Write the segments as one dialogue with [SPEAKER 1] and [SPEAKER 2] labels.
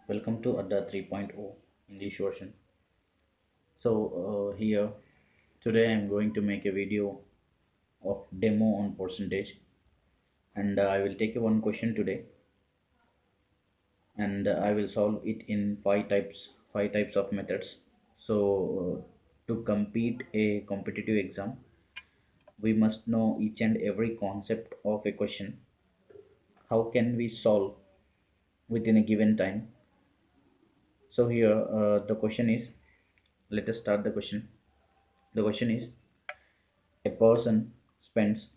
[SPEAKER 1] Welcome to Adda 3.0 English version. Here today I'm going to make a video of demo on percentage, and I will take one question today, and I will solve it in five types of methods. To compete a competitive exam, we must know each and every concept of a question. How can we solve within a given time? So here the question is, let us start the question. The question is, a person spends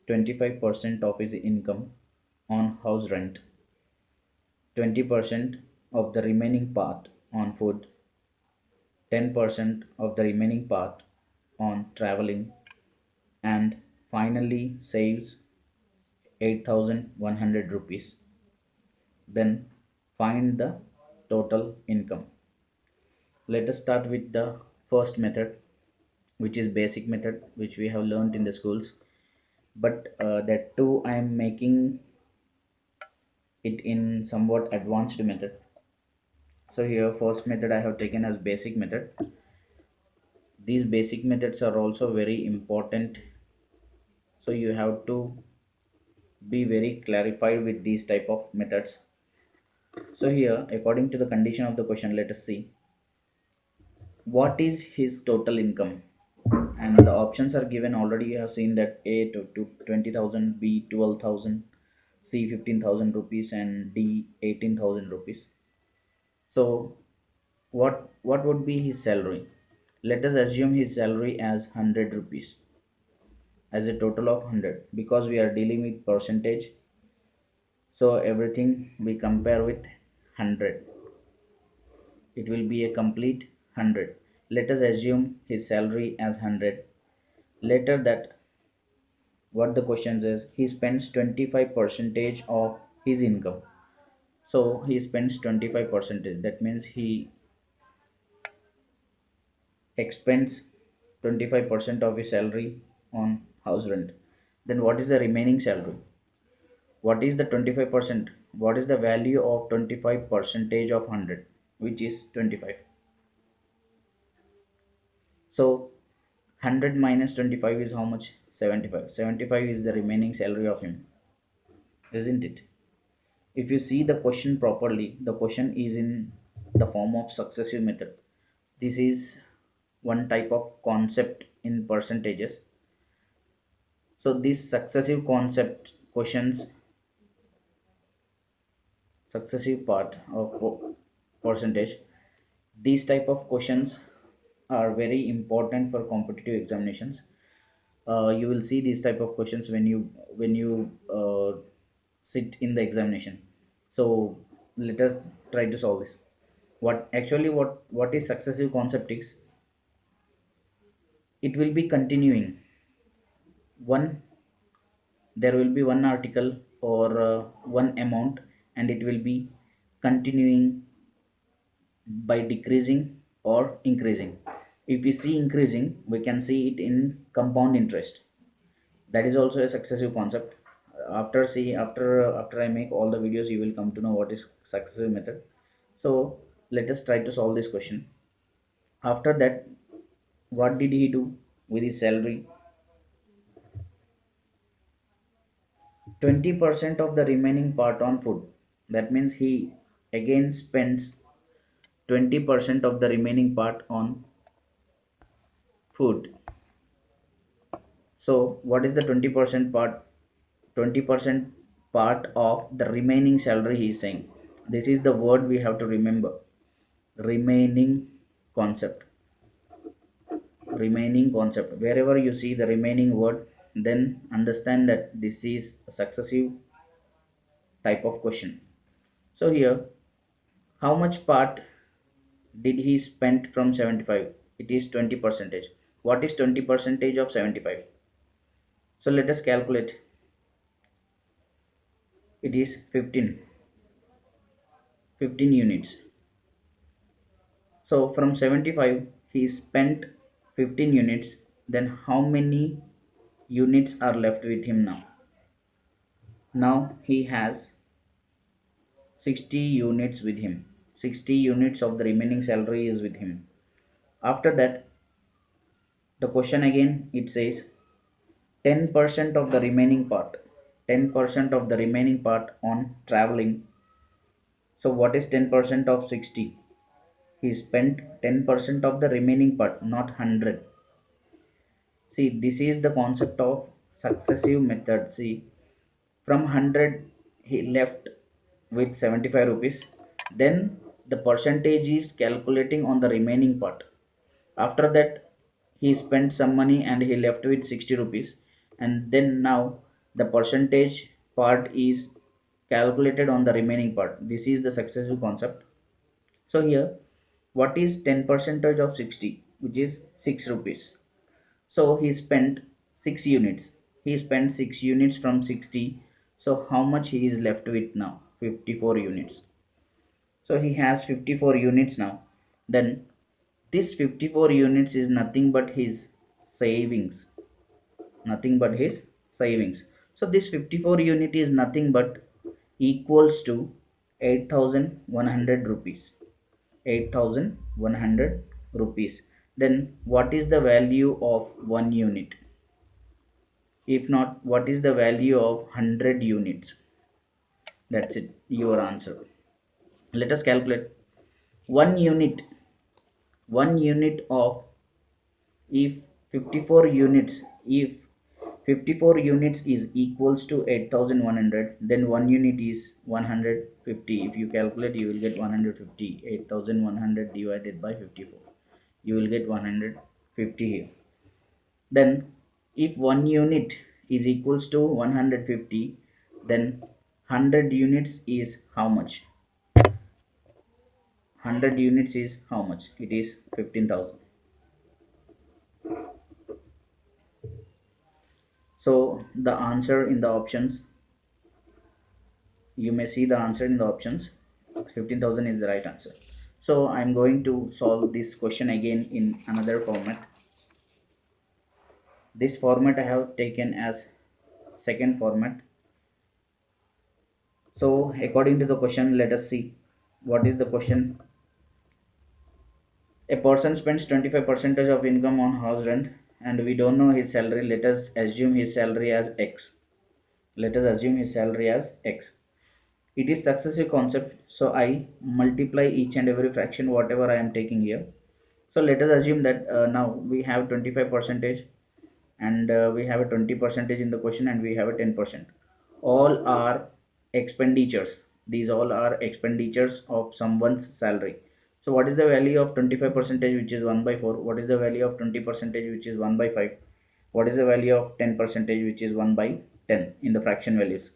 [SPEAKER 1] 25% of his income on house rent, 20% of the remaining part on food, 10% of the remaining part on traveling, and finally saves 8,100 rupees. Then find the total income. Let us start with the first method, which is basic method, which we have learned in the schools. But that too, I am making it in somewhat advanced method. So here first method I have taken as basic method. These basic methods are also very important, so you have to be very clarified with these type of methods. So here, according to the condition of the question, let us see what is his total income, and the options are given already. You have seen that A to 20,000, B 12,000, C 15,000 rupees, and D 18,000 rupees. So what would be his salary? Let us assume his salary as 100 rupees, as a total of 100, because we are dealing with percentage, so everything we compare with 100, it will be a complete 100. Let us assume his salary as 100. Later that, what the question says, he spends 25 percentage of his income. So he spends 25 percentage, that means he expends 25% of his salary on house rent. Then what is the remaining salary? What is the 25%? What is the value of 25 percentage of 100, which is 25? So 100 minus 25 is how much? 75. 75 is the remaining salary of him, isn't it? If you see the question properly, the question is in the form of successive method. This is one type of concept in percentages. So this successive concept questions, successive part of percentage, these type of questions are very important for competitive examinations. You will see these type of questions when you sit in the examination. So let us try to solve this. What is successive concept is, it will be continuing. One, there will be one article or one amount, and it will be continuing by decreasing or increasing. If we see increasing, we can see it in compound interest. That is also a successive concept. After I make all the videos, you will come to know what is successive method. So let us try to solve this question. After that, what did he do with his salary? 20% of the remaining part on food. That means he again spends 20% of the remaining part on food. So what is the 20% part? 20% part of the remaining salary, he is saying. This is the word we have to remember. Remaining concept. Remaining concept. Wherever you see the remaining word, then understand that this is a successive type of question. So here, how much part did he spend from 75? It is 20 percentage. What is 20 percentage of 75? So let us calculate. It is 15 units. So from 75 he spent 15 units. Then how many units are left with him now? Now he has 60 units with him. 60 units of the remaining salary is with him. After that, the question again it says 10% of the remaining part, 10% of the remaining part on traveling. So what is 10% of 60? He spent 10% of the remaining part, not 100. See, this is the concept of successive method. See, from 100 he left with 75 rupees. Then the percentage is calculating on the remaining part. After that, he spent some money and he left with 60 rupees. And then now the percentage part is calculated on the remaining part. This is the successive concept. So here, what is 10 percentage of 60, which is 6 rupees? So he spent 6 units. He spent 6 units from 60. So how much he is left with now? 54 units. So he has 54 units now. Then this 54 units is nothing but his savings. Nothing but his savings. So this 54 unit is nothing but equals to 8,100 rupees. 8,100 rupees. Then what is the value of 1 unit? If not, what is the value of 100 units? That's it, your answer. Let us calculate. 1 unit, 1 unit of, if 54 units, if 54 units is equals to 8,100, then 1 unit is 150. If you calculate, you will get 150. 8,100 divided by 54, you will get 150 here. Then if 1 unit is equals to 150, then 100 units is how much? 100 units is how much? It is 15,000. So the answer in the options, you may see the answer in the options. 15,000 is the right answer. So I'm going to solve this question again in another format. This format I have taken as second format. So according to the question, let us see what is the question. A person spends 25% of income on house rent and we don't know his salary. Let us assume his salary as X. Let us assume his salary as X. It is successive concept, so I multiply each and every fraction whatever I am taking here. So let us assume that now we have 25 percentage and we have a 20 percentage in the question and we have a 10%. All are expenditures. These all are expenditures of someone's salary. So what is the value of 25 percentage, which is 1 by 4? What is the value of 20 percentage, which is 1 by 5? What is the value of 10 percentage, which is 1 by 10 in the fraction values?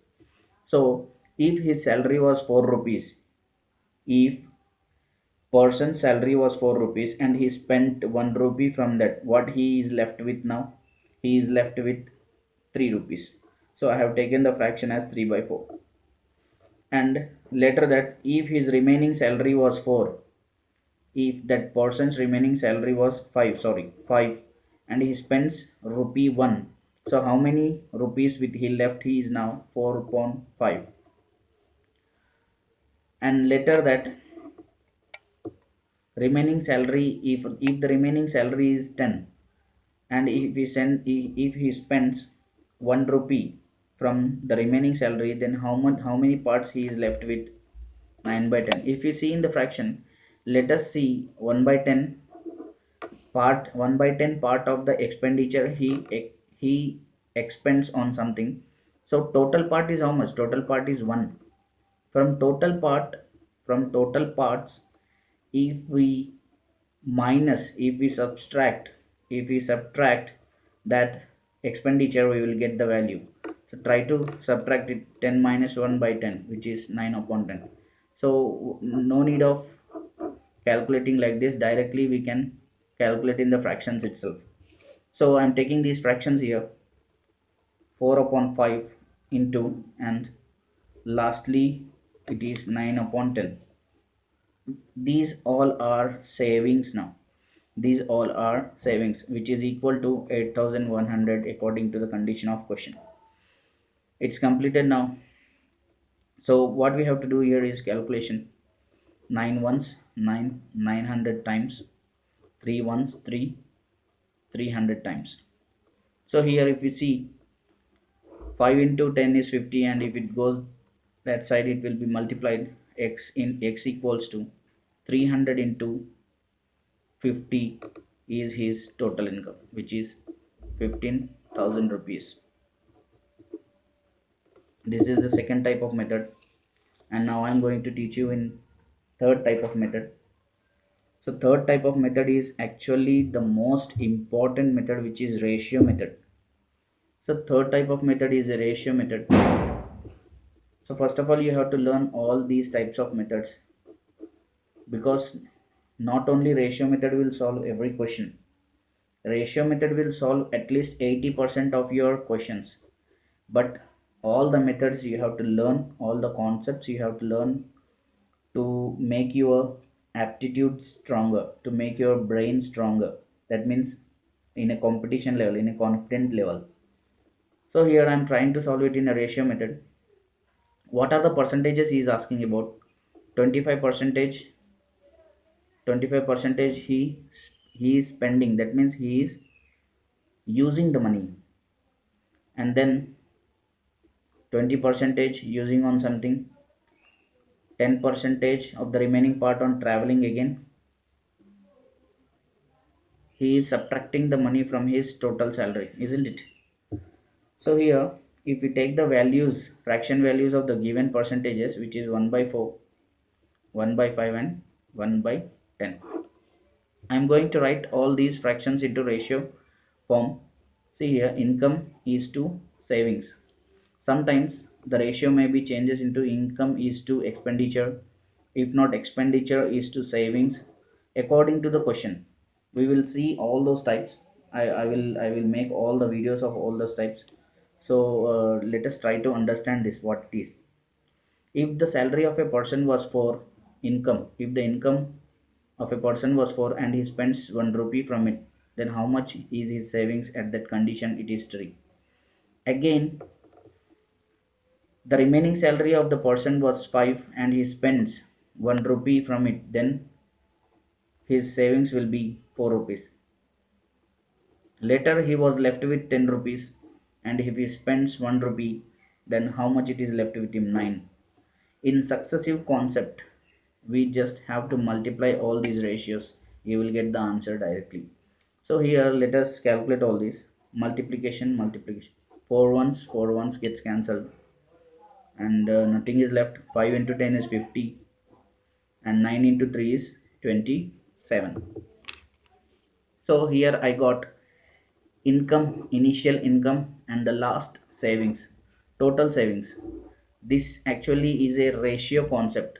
[SPEAKER 1] So if his salary was 4 rupees, if person's salary was 4 rupees and he spent 1 rupee from that, what he is left with now? He is left with 3 rupees. So I have taken the fraction as 3 by 4. And later that if his remaining salary was 4, if that person's remaining salary was 5 and he spends rupee 1, so how many rupees with he left? He is now 4.5. And later that remaining salary, if the remaining salary is 10 and if he spends 1 rupee from the remaining salary, then how many parts he is left with? 9 by 10. If we see in the fraction, let us see 1 by 10 part, 1 by 10 part of the expenditure he expends on something. So total part is how much? Total part is 1. From total part, from total parts, if we minus, if we subtract that expenditure, we will get the value. So try to subtract it. 10 minus 1 by 10, which is 9 upon 10. So no need of calculating like this, directly we can calculate in the fractions itself. So I'm taking these fractions here, 4 upon 5 into, and lastly it is 9 upon 10. These all are savings now. These all are savings, which is equal to 8,100 according to the condition of question. It's completed now. So what we have to do here is calculation. 9 ones 9, 900 times, 3 ones 3, 300 times. So here if we see 5 into 10 is 50, and if it goes that side it will be multiplied. X in x equals to 300 into 50 is his total income, which is 15,000 rupees. This is the second type of method, and now I'm going to teach you in third type of method. So third type of method is actually the most important method, which is ratio method. So third type of method is a ratio method. So first of all you have to learn all these types of methods, because not only ratio method will solve every question. Ratio method will solve at least 80% of your questions, but all the methods you have to learn, all the concepts you have to learn to make your aptitude stronger, to make your brain stronger. That means in a competition level, in a confident level. So here I am trying to solve it in a ratio method. What are the percentages he is asking about? 25 percentage, 25 percentage he is spending, that means he is using the money, and then 20 percentage using on something, 10 percentage of the remaining part on traveling again. He is subtracting the money from his total salary, isn't it? So here if we take the values, fraction values of the given percentages, which is 1 by 4, 1 by 5 and 1 by 10, I am going to write all these fractions into ratio form. See here, income is to savings. Sometimes the ratio may be changes into income is to expenditure, if not expenditure is to savings, according to the question. We will see all those types. I will make all the videos of all those types. So let us try to understand this what it is. If the salary of a person was for income, if the income of a person was for and he spends 1 rupee from it, then how much is his savings at that condition? It is 3. Again, the remaining salary of the person was 5 and he spends 1 rupee from it, then his savings will be 4 rupees. Later he was left with 10 rupees, and if he spends 1 rupee, then how much it is left with him? 9. In successive concept, we just have to multiply all these ratios. You will get the answer directly. So here let us calculate all these. Multiplication, multiplication. 4 ones gets cancelled, and nothing is left. 5 into 10 is 50, and 9 into 3 is 27. So here I got income, initial income, and the last savings, total savings. This actually is a ratio concept.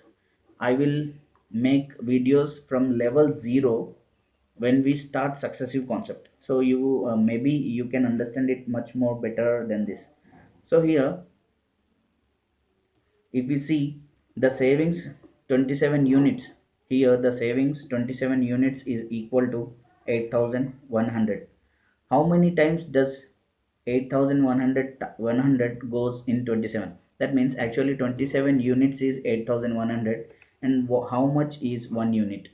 [SPEAKER 1] I will make videos from level 0 when we start successive concept, so you maybe you can understand it much more better than this. So here if we see the savings 27 units, here the savings 27 units is equal to 8100. How many times does 8100 goes in 27? That means actually 27 units is 8100, and how much is 1 unit?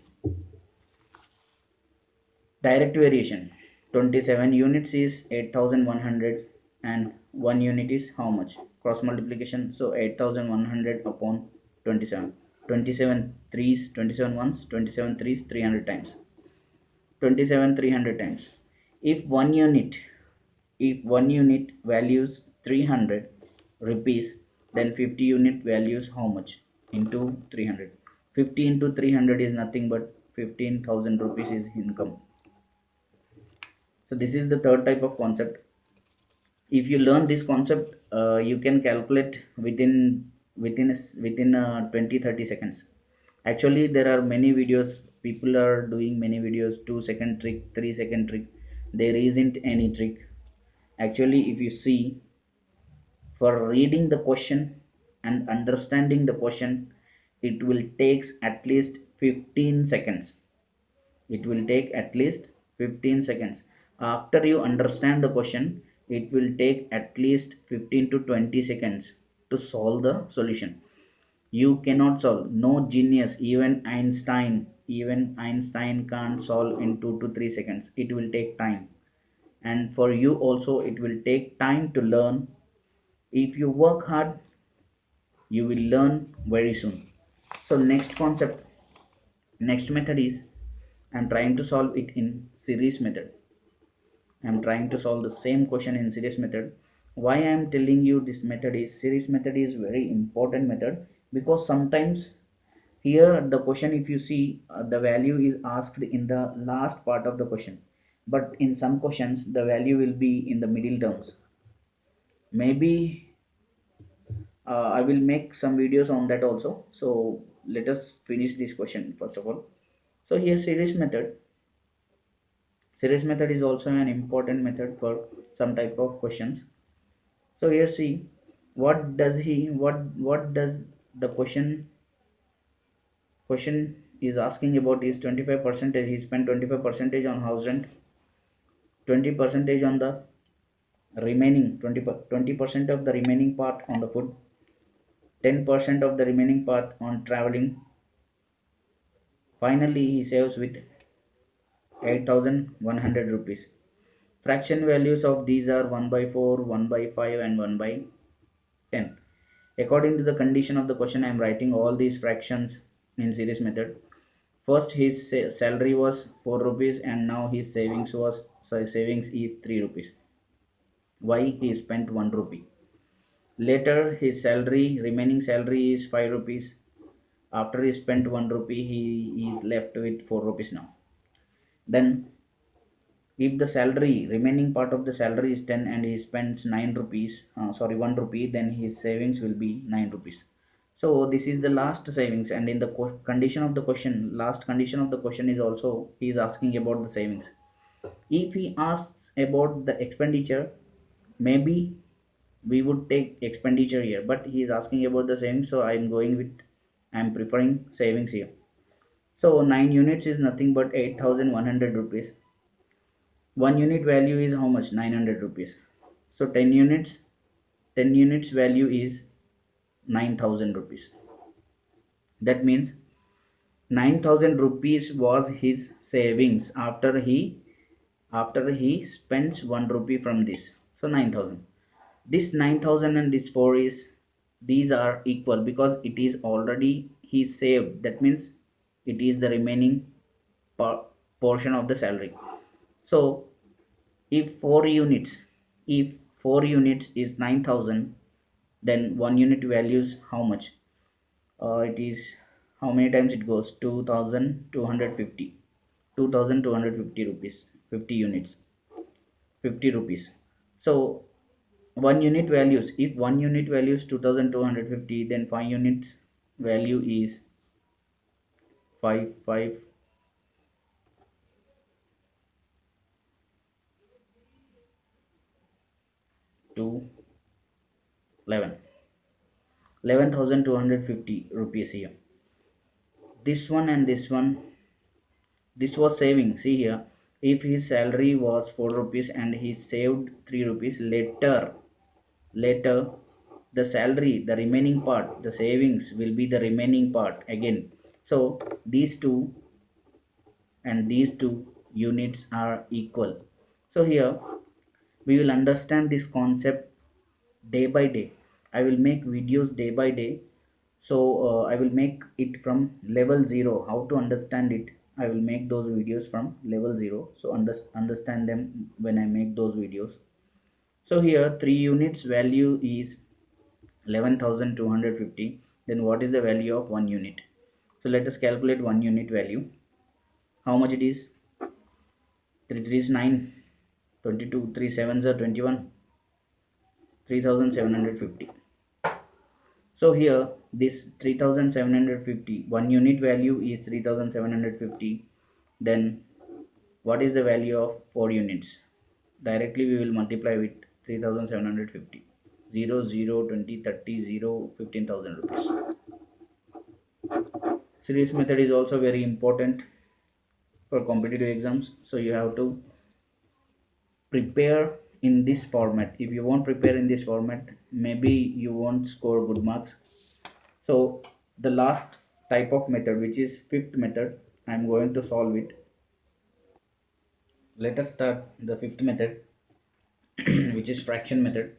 [SPEAKER 1] Direct variation, 27 units is 8100, and 1 unit is how much? Cross multiplication, so 8100 upon 27. 27 threes, 27 ones, 27 threes, 300 times. 27 300 times. If 1 unit, if 1 unit values 300 rupees, then 50 unit values how much? Into 300. 50 into 300 is nothing but 15,000 rupees is income. So this is the third type of concept. If you learn this concept, you can calculate within 20-30 seconds. Actually there are many videos, people are doing many videos, 2-second trick, 3-second trick. There isn't any trick. Actually if you see, for reading the question and understanding the question, it will takes at least 15 seconds. It will take at least 15 seconds. After you understand the question, it will take at least 15 to 20 seconds to solve the solution. You cannot solve. No genius, even Einstein can't solve in 2 to 3 seconds. It will take time, and for you also it will take time to learn. If you work hard, you will learn very soon. So next concept, next method is, I'm trying to solve it in series method. I'm trying to solve the same question in series method. Why I'm telling you this method is, series method is very important method, because sometimes here the question, if you see, the value is asked in the last part of the question, but in some questions the value will be in the middle terms. Maybe I will make some videos on that also. So let us finish this question first of all. So here series method is also an important method for some type of questions. So here see, what does the question is asking about is 25 percentage. He spent 25 percentage on house rent, 20 percentage on the remaining 20% of the remaining part on the food, 10% of the remaining part on traveling. Finally he saves with 8100 rupees. Fraction values of these are 1 by 4, 1 by 5 and 1 by 10. According to the condition of the question, I am writing all these fractions in series method. First his salary was 4 rupees and now his savings is 3 rupees. Why? He spent 1 rupee. Later his remaining salary is 5 rupees. After he spent 1 rupee, he is left with 4 rupees now. Then if the salary, remaining part of the salary is 10 and he spends 9 rupees, 1 rupee, then his savings will be 9 rupees. So this is the last savings, and in the condition of the question, last condition of the question is also, he is asking about the savings. If he asks about the expenditure, maybe we would take expenditure here, but he is asking about the savings, so I'm preferring savings here. So 9 units is nothing but 8100 rupees. 1 unit value is how much? 900 rupees. So 10 units value is 9000 rupees. That means 9000 rupees was his savings after he spends 1 rupee from this. So 9000. This 9000 and this 4 is, these are equal because it is already he saved. That means it is the remaining portion of the salary. So if 4 units, if 4 units is 9000, then 1 unit values how much? It is, how many times it goes? 2250. 2250 rupees, 50 units, 50 rupees. So 1 unit values, if 1 unit value is 2250, then 5 units value is 5 to 11, 11250 rupees here. This one and this one, this was saving. See here, if his salary was 4 rupees and he saved 3 rupees, later the salary, the remaining part, the savings will be the remaining part again. So these two and these two units are equal. So here we will understand this concept day by day. I will make videos day by day. So I will make it from level 0, how to understand it. I will make those videos from level 0, so understand them when I make those videos. So here 3 units value is 11250. Then what is the value of 1 unit? So let us calculate 1 unit value. How much it is? 3 3 is 9, 22, 3 7s are 21, 3750. So here this 3750, 1 unit value is 3750. Then what is the value of 4 units? Directly we will multiply with 3750. 0 0 20 30 0 15,000 rupees. Series method is also very important for competitive exams, so you have to prepare in this format. If you won't prepare in this format, maybe you won't score good marks. So The last type of method, which is fifth method, I am going to solve it. Let us start the fifth method, which is fraction method.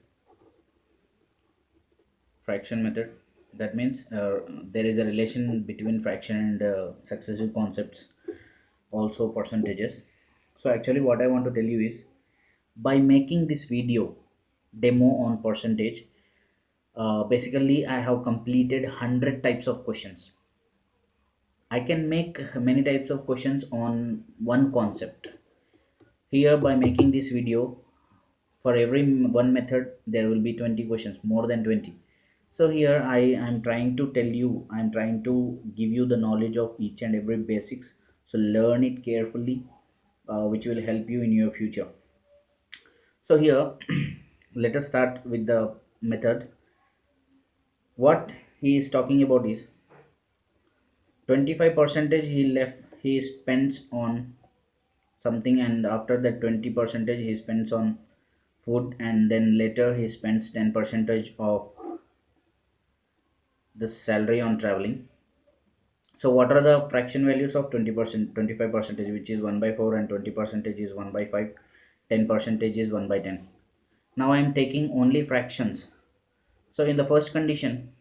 [SPEAKER 1] That means there is a relation between fraction and successive concepts, also percentages. So actually what I want to tell you is, by making this video demo on percentage, basically I have completed 100 types of questions. I can make many types of questions on one concept. Here, by making this video, for every one method there will be 20 questions, more than 20. So here I am trying to tell you, I am trying to give you the knowledge of each and every basics. So learn it carefully, which will help you in your future. So here let us start with the method. What he is talking about is 25 percentage he spends on something, and after that 20 percentage he spends on food, and then later he spends 10 percentage of the salary on traveling. So what are the fraction values of 20%, 25 percentage, which is 1 by 4, and 20 percentage is 1 by 5, 10 percentage is 1 by 10. Now I am taking only fractions. So in the first condition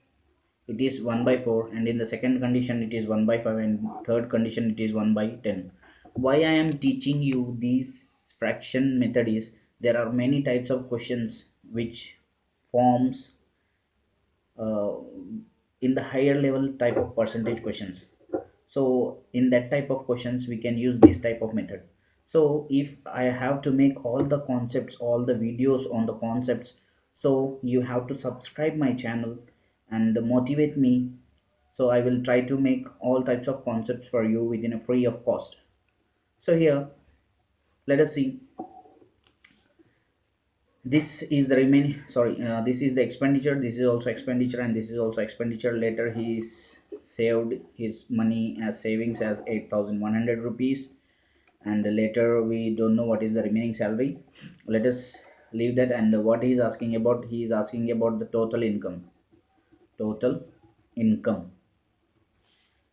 [SPEAKER 1] it is 1 by 4, and in the second condition it is 1 by 5, and third condition it is 1 by 10. Why I am teaching you this fraction method is, there are many types of questions which forms uh, in the higher level type of percentage questions. So in that type of questions we can use this type of method. So if I have to make all the concepts, all the videos on the concepts, so you have to subscribe my channel and motivate me. So I will try to make all types of concepts for you within a free of cost. So here let us see, this is the remaining, sorry, this is the expenditure, this is also expenditure, and this is also expenditure. Later he's saved his money as savings as 8,100 rupees, and later we don't know what is the remaining salary. Let us leave that. And what he is asking about, he is asking about the total income.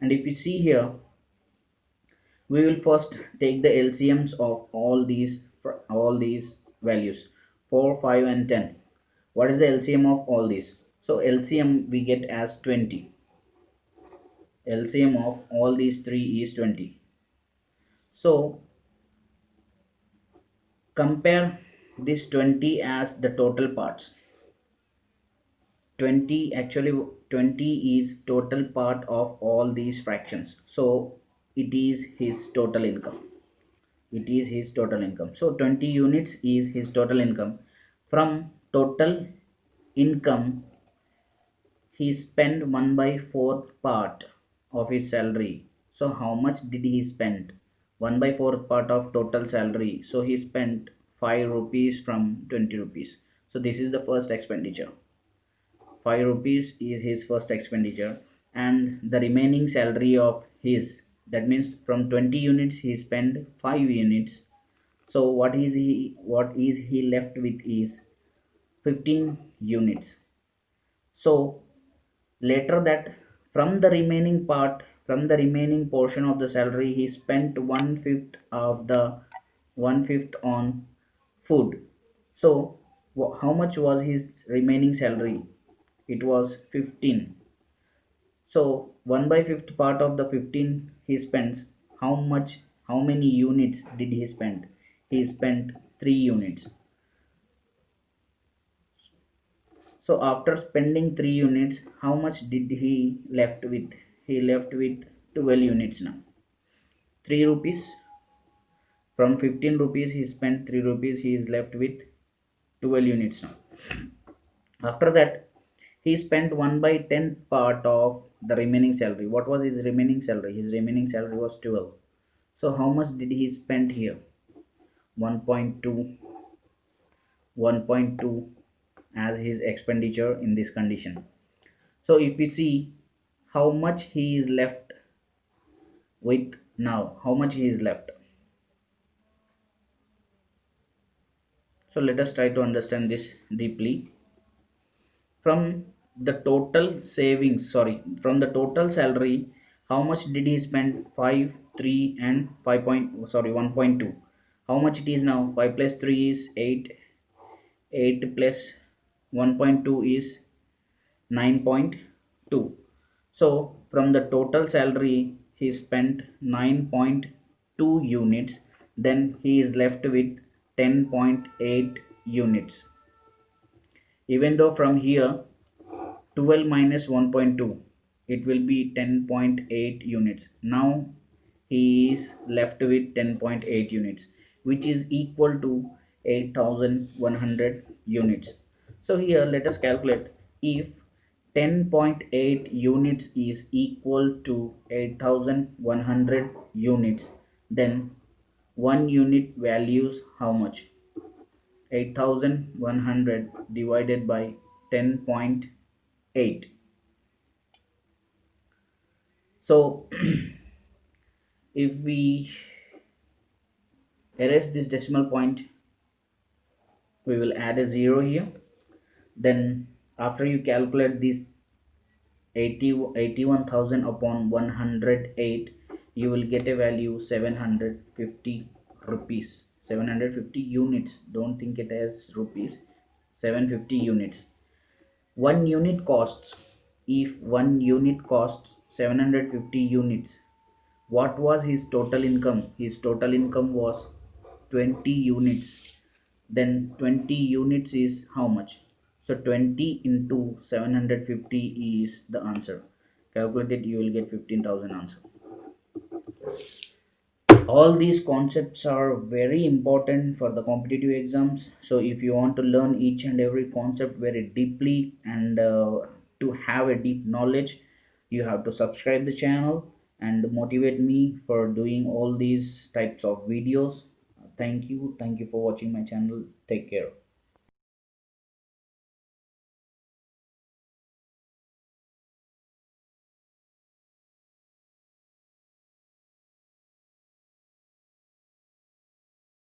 [SPEAKER 1] And if you see here, we will first take the LCMs of all these values, 4, 5 and 10. What is the LCM of all these? So LCM we get as 20. LCM of all these three is 20. So compare this 20 as the total parts. 20, actually 20 is total part of all these fractions. So it is his total income. So 20 units is his total income. From total income, he spent 1 by 4th part of his salary. So how much did he spend? 1 by 4th part of total salary. So he spent 5 rupees from 20 rupees. So this is the first expenditure. 5 rupees is his first expenditure, and the remaining salary of his, that means from 20 units he spent 5 units. So what is he left with is 15 units. So later that, from the remaining portion of the salary, he spent one fifth on food. So how much was his remaining salary? It was 15. So 1 by 5th part of the 15 he spends. How many units did he spend? He spent 3 units. So after spending 3 units, how much did he left with? He left with 12 units now. 3 rupees. From 15 rupees he spent 3 rupees. He is left with 12 units now. After that, he spent 1 by 10th part of the remaining salary. What was his remaining salary? His remaining salary was 12. So how much did he spend here? 1.2. 1.2 as his expenditure in this condition. So if we see how much he is left with now, how much he is left. So let us try to understand this deeply. From the total savings, sorry, from the total salary, how much did he spend? 5, 3 and 5 point, sorry, 1.2. How much it is now? 5 plus 3 is 8, 8 plus 1.2 is 9.2. So from the total salary he spent 9.2 units, then he is left with 10.8 units. Even though from here 12 minus 1.2, it will be 10.8 units. Now he is left with 10.8 units, which is equal to 8100 units. So here let us calculate. If 10.8 units is equal to 8100 units, then 1 unit values how much? 8100 divided by 10.8. So if we erase this decimal point, we will add a 0 here. Then after you calculate this 81,000 upon 108, you will get a value 750 rupees. 750 units, don't think it as rupees. 750 units. 1 unit costs, if 1 unit costs 750 units, what was his total income? His total income was 20 units. Then 20 units is how much? So 20 into 750 is the answer. Calculate it, you will get 15,000 answer. All these concepts are very important for the competitive exams. So if you want to learn each and every concept very deeply and to have a deep knowledge, you have to subscribe the channel and motivate me for doing all these types of videos. Thank you for watching my channel. Take care.